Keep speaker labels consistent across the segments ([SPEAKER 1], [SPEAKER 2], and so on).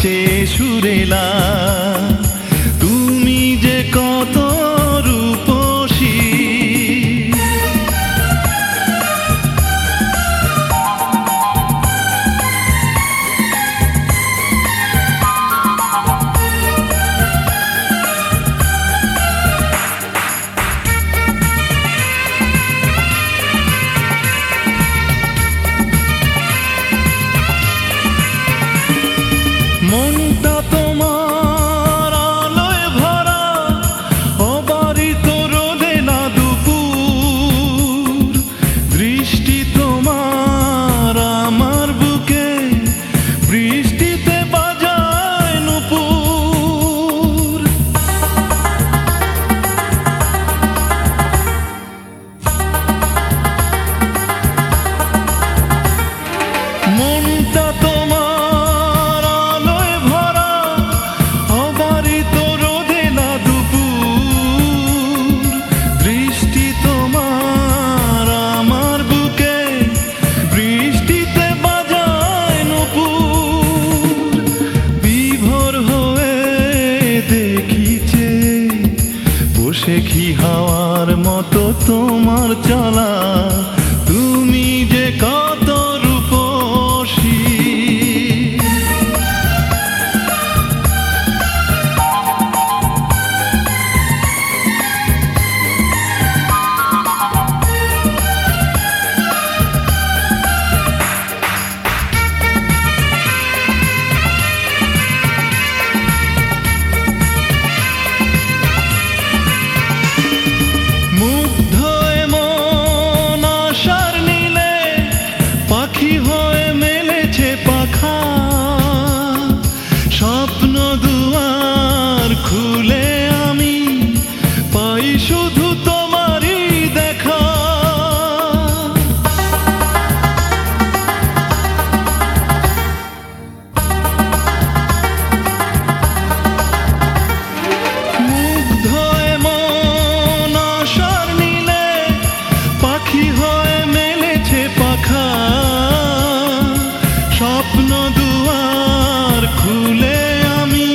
[SPEAKER 1] চেয়ে সুরেলা, তুমি যে কত রূপসী। মনটা তোমার আলোয় ভরা, অবারিত রোদে না দুপুর। দৃষ্টি তোমার আমার বুকে, বৃষ্টিতে বাজায় নূপুর। মনটা তোমার আলোয় ভরা, অবারিত রোদে না দুপুর। দৃষ্টি তোমার আমার বুকে, বৃষ্টিতে বাজায় নূপুর। বিভোর হয়ে দেখিছে বসে কি হাওয়ার মতো তোমার চলা, তুমি যে কত রূপসী। মুগ্ধ এমন আশার নীলে, পাখি হয়ে মেলেছে পাখা। স্বপ্ন দুয়ার খুলে আমি পাই শুধু তোমারই দেখা। মুগ্ধ এমন আশার নীলে, পাখি হয়ে মেলেছে পাখা। স্বপ্ন দুয়ার খুলে আমি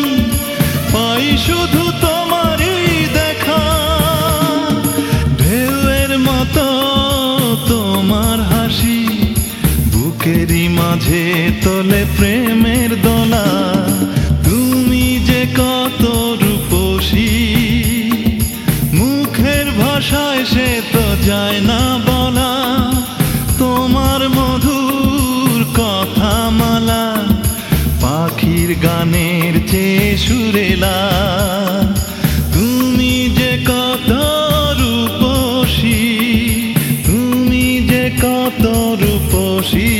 [SPEAKER 1] পাই শুধু তোমারই দেখা। ঢেউয়ের মতো তোমার হাসি, বুকেরই মাঝে তোলে প্রেমের দোলা। তুমি যে কত রূপসী, মুখের ভাষায় সে তো যায় না বলা। তোমার মধুর কথা মালা, পাখির গানের চেয়ে সুরেলা। তুমি যে কত রূপসী, তুমি যে কত রূপসী।